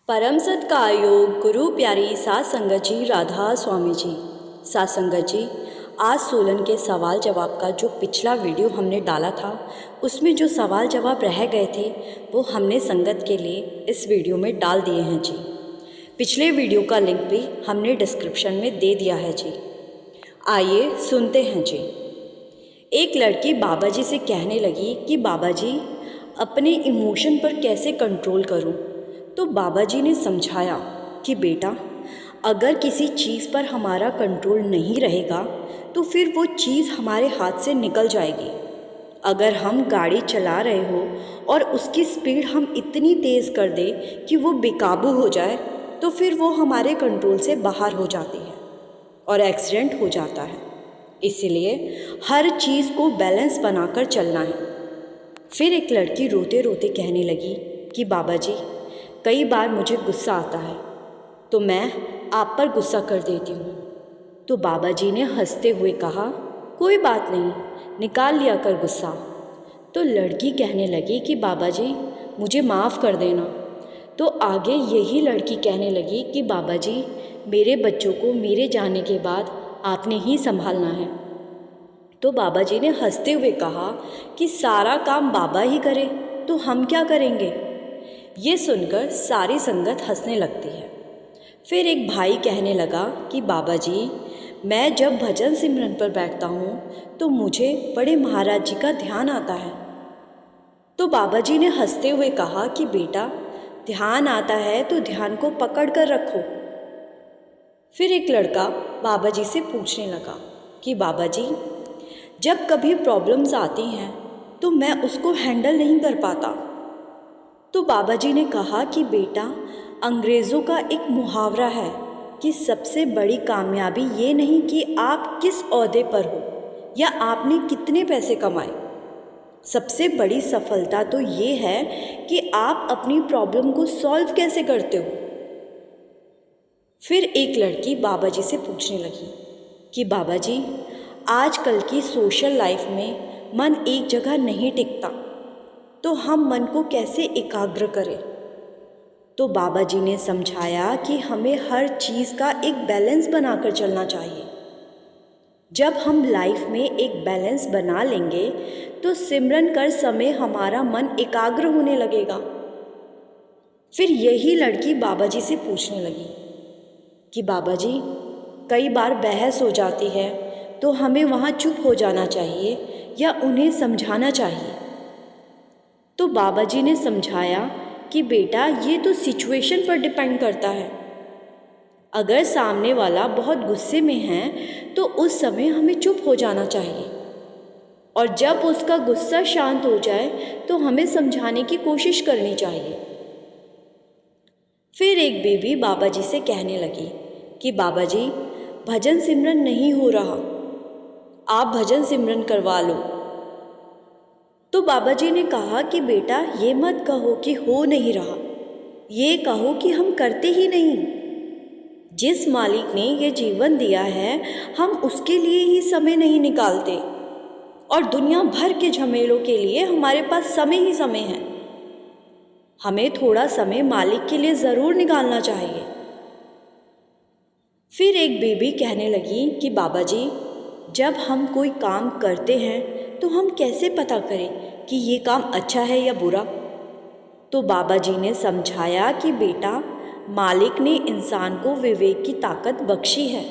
परम सत्कारयोग गुरु प्यारी सात संगत जी राधा स्वामी जी। सात संगत जी, आज सोलन के सवाल जवाब का जो पिछला वीडियो हमने डाला था उसमें जो सवाल जवाब रह गए थे वो हमने संगत के लिए इस वीडियो में डाल दिए हैं जी। पिछले वीडियो का लिंक भी हमने डिस्क्रिप्शन में दे दिया है जी। आइए सुनते हैं जी। एक लड़की बाबा जी से कहने लगी कि बाबा जी, अपने इमोशन पर कैसे कंट्रोल करूं? तो बाबा जी ने समझाया कि बेटा, अगर किसी चीज़ पर हमारा कंट्रोल नहीं रहेगा तो फिर वो चीज़ हमारे हाथ से निकल जाएगी। अगर हम गाड़ी चला रहे हो और उसकी स्पीड हम इतनी तेज़ कर दें कि वो बेकाबू हो जाए तो फिर वो हमारे कंट्रोल से बाहर हो जाती है और एक्सीडेंट हो जाता है। इसलिए हर चीज़ को बैलेंस बनाकर चलना है। फिर एक लड़की रोते रोते कहने लगी कि बाबा जी, कई बार मुझे गुस्सा आता है तो मैं आप पर गुस्सा कर देती हूँ। तो बाबा जी ने हंसते हुए कहा, कोई बात नहीं, निकाल लिया कर गुस्सा। तो लड़की कहने लगी कि बाबा जी, मुझे माफ़ कर देना। तो आगे यही लड़की कहने लगी कि बाबा जी, मेरे बच्चों को मेरे जाने के बाद आपने ही संभालना है। तो बाबा जी ने हंसते हुए कहा कि सारा काम बाबा ही करे तो हम क्या करेंगे? ये सुनकर सारी संगत हंसने लगती है। फिर एक भाई कहने लगा कि बाबा जी, मैं जब भजन सिमरन पर बैठता हूँ तो मुझे बड़े महाराज जी का ध्यान आता है। तो बाबा जी ने हंसते हुए कहा कि बेटा, ध्यान आता है तो ध्यान को पकड़ कर रखो। फिर एक लड़का बाबा जी से पूछने लगा कि बाबा जी, जब कभी प्रॉब्लम्स आती हैं तो मैं उसको हैंडल नहीं कर पाता। तो बाबा जी ने कहा कि बेटा, अंग्रेज़ों का एक मुहावरा है कि सबसे बड़ी कामयाबी ये नहीं कि आप किस ओहदे पर हो या आपने कितने पैसे कमाए। सबसे बड़ी सफलता तो ये है कि आप अपनी प्रॉब्लम को सॉल्व कैसे करते हो। फिर एक लड़की बाबा जी से पूछने लगी कि बाबा जी, आजकल की सोशल लाइफ में मन एक जगह नहीं टिकता, तो हम मन को कैसे एकाग्र करें? तो बाबा जी ने समझाया कि हमें हर चीज़ का एक बैलेंस बनाकर चलना चाहिए। जब हम लाइफ में एक बैलेंस बना लेंगे तो सिमरन कर समय हमारा मन एकाग्र होने लगेगा। फिर यही लड़की बाबा जी से पूछने लगी कि बाबा जी, कई बार बहस हो जाती है तो हमें वहाँ चुप हो जाना चाहिए या उन्हें समझाना चाहिए? तो बाबा जी ने समझाया कि बेटा, ये तो सिचुएशन पर डिपेंड करता है। अगर सामने वाला बहुत गुस्से में है तो उस समय हमें चुप हो जाना चाहिए और जब उसका गुस्सा शांत हो जाए तो हमें समझाने की कोशिश करनी चाहिए। फिर एक बेबी बाबा जी से कहने लगी कि बाबा जी, भजन सिमरन नहीं हो रहा, आप भजन सिमरन करवा लो। तो बाबा जी ने कहा कि बेटा, ये मत कहो कि हो नहीं रहा, ये कहो कि हम करते ही नहीं। जिस मालिक ने ये जीवन दिया है हम उसके लिए ही समय नहीं निकालते और दुनिया भर के झमेलों के लिए हमारे पास समय ही समय है। हमें थोड़ा समय मालिक के लिए ज़रूर निकालना चाहिए। फिर एक बेबी कहने लगी कि बाबा जी, जब हम कोई काम करते हैं तो हम कैसे पता करें कि ये काम अच्छा है या बुरा? तो बाबा जी ने समझाया कि बेटा, मालिक ने इंसान को विवेक की ताकत बख्शी है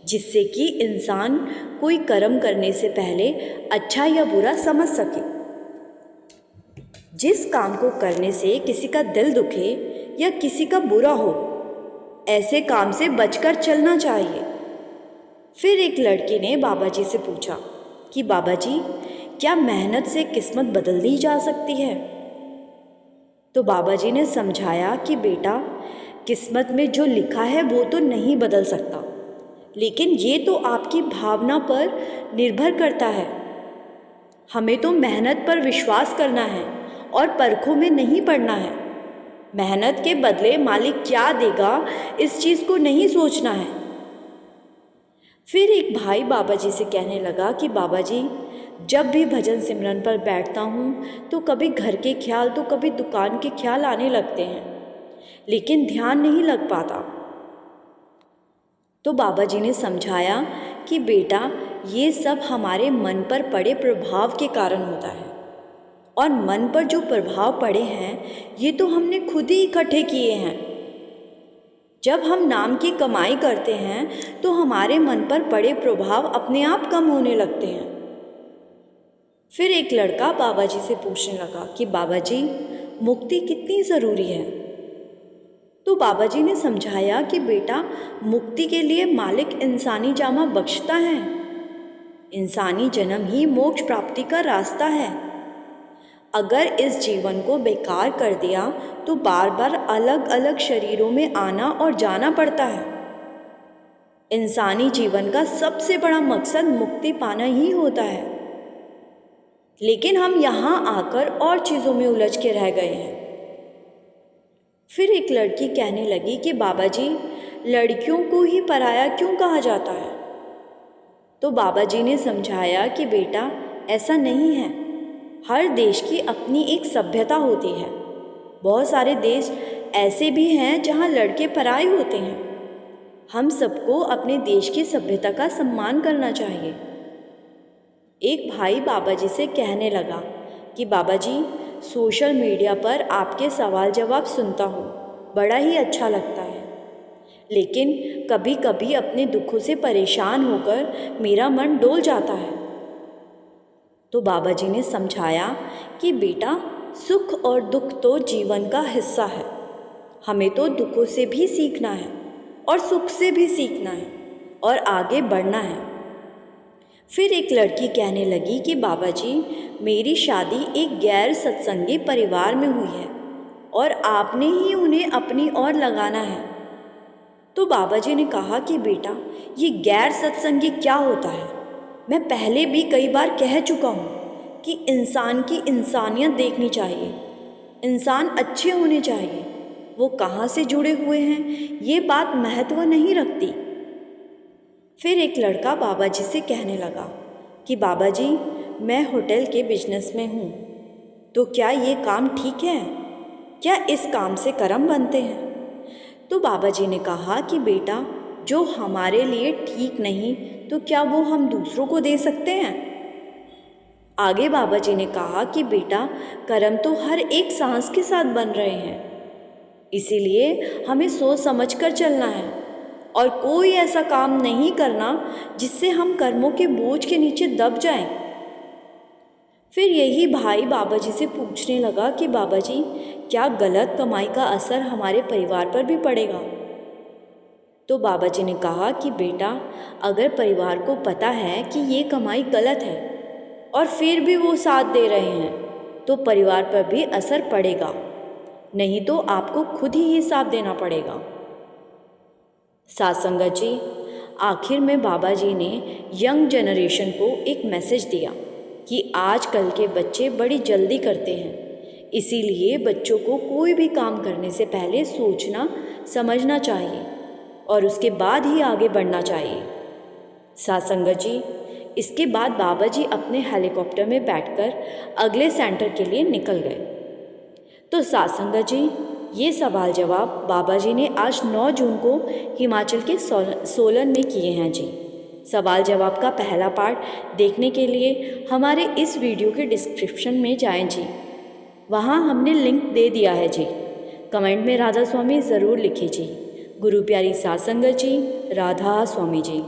जिससे कि इंसान कोई कर्म करने से पहले अच्छा या बुरा समझ सके। जिस काम को करने से किसी का दिल दुखे या किसी का बुरा हो, ऐसे काम से बचकर चलना चाहिए। फिर एक लड़के ने बाबा जी से पूछा कि बाबा जी, क्या मेहनत से किस्मत बदल दी जा सकती है? तो बाबा जी ने समझाया कि बेटा, किस्मत में जो लिखा है वो तो नहीं बदल सकता, लेकिन ये तो आपकी भावना पर निर्भर करता है। हमें तो मेहनत पर विश्वास करना है और परखों में नहीं पड़ना है। मेहनत के बदले मालिक क्या देगा इस चीज़ को नहीं सोचना है। फिर एक भाई बाबा जी से कहने लगा कि बाबा जी, जब भी भजन सिमरन पर बैठता हूँ तो कभी घर के ख्याल तो कभी दुकान के ख्याल आने लगते हैं, लेकिन ध्यान नहीं लग पाता। तो बाबा जी ने समझाया कि बेटा, ये सब हमारे मन पर पड़े प्रभाव के कारण होता है, और मन पर जो प्रभाव पड़े हैं ये तो हमने खुद ही इकट्ठे किए हैं। जब हम नाम की कमाई करते हैं तो हमारे मन पर पड़े प्रभाव अपने आप कम होने लगते हैं। फिर एक लड़का बाबा जी से पूछने लगा कि बाबा जी, मुक्ति कितनी ज़रूरी है? तो बाबा जी ने समझाया कि बेटा, मुक्ति के लिए मालिक इंसानी जामा बख्शता है। इंसानी जन्म ही मोक्ष प्राप्ति का रास्ता है। अगर इस जीवन को बेकार कर दिया तो बार बार अलग अलग शरीरों में आना और जाना पड़ता है। इंसानी जीवन का सबसे बड़ा मकसद मुक्ति पाना ही होता है, लेकिन हम यहाँ आकर और चीज़ों में उलझ के रह गए हैं। फिर एक लड़की कहने लगी कि बाबा जी, लड़कियों को ही पराया क्यों कहा जाता है? तो बाबा जी ने समझाया कि बेटा, ऐसा नहीं है। हर देश की अपनी एक सभ्यता होती है। बहुत सारे देश ऐसे भी हैं जहाँ लड़के पराये होते हैं। हम सबको अपने देश की सभ्यता का सम्मान करना चाहिए। एक भाई बाबा जी से कहने लगा कि बाबा जी, सोशल मीडिया पर आपके सवाल जवाब सुनता हूँ, बड़ा ही अच्छा लगता है, लेकिन कभी कभी अपने दुखों से परेशान होकर मेरा मन डोल जाता है। तो बाबा जी ने समझाया कि बेटा, सुख और दुख तो जीवन का हिस्सा है। हमें तो दुखों से भी सीखना है और सुख से भी सीखना है और आगे बढ़ना है। फिर एक लड़की कहने लगी कि बाबा जी, मेरी शादी एक गैर सत्संगी परिवार में हुई है और आपने ही उन्हें अपनी ओर लगाना है। तो बाबा जी ने कहा कि बेटा, ये गैर सत्संगी क्या होता है? मैं पहले भी कई बार कह चुका हूँ कि इंसान की इंसानियत देखनी चाहिए, इंसान अच्छे होने चाहिए। वो कहाँ से जुड़े हुए हैं ये बात महत्व नहीं रखती। फिर एक लड़का बाबा जी से कहने लगा कि बाबा जी, मैं होटल के बिजनेस में हूँ, तो क्या ये काम ठीक है? क्या इस काम से कर्म बनते हैं? तो बाबा जी ने कहा कि बेटा, जो हमारे लिए ठीक नहीं तो क्या वो हम दूसरों को दे सकते हैं? आगे बाबा जी ने कहा कि बेटा, कर्म तो हर एक सांस के साथ बन रहे हैं, इसीलिए हमें सोच समझ कर चलना है और कोई ऐसा काम नहीं करना जिससे हम कर्मों के बोझ के नीचे दब जाएं। फिर यही भाई बाबा जी से पूछने लगा कि बाबा जी, क्या गलत कमाई का असर हमारे परिवार पर भी पड़ेगा? तो बाबा जी ने कहा कि बेटा, अगर परिवार को पता है कि ये कमाई गलत है और फिर भी वो साथ दे रहे हैं तो परिवार पर भी असर पड़ेगा, नहीं तो आपको खुद ही हिसाब देना पड़ेगा। साथ संगत जी, आखिर में बाबा जी ने यंग जनरेशन को एक मैसेज दिया कि आजकल के बच्चे बड़ी जल्दी करते हैं, इसीलिए बच्चों को कोई भी काम करने से पहले सोचना समझना चाहिए और उसके बाद ही आगे बढ़ना चाहिए। साथ संगत जी, इसके बाद बाबा जी अपने हेलीकॉप्टर में बैठकर अगले सेंटर के लिए निकल गए। तो साथ संगत जी, ये सवाल जवाब बाबा जी ने आज 9 जून को हिमाचल के सोलन में किए हैं जी। सवाल जवाब का पहला पार्ट देखने के लिए हमारे इस वीडियो के डिस्क्रिप्शन में जाएं जी, वहाँ हमने लिंक दे दिया है जी। कमेंट में राधा स्वामी ज़रूर लिखिए जी। गुरु प्यारी साथ संगत जी, राधा स्वामी जी।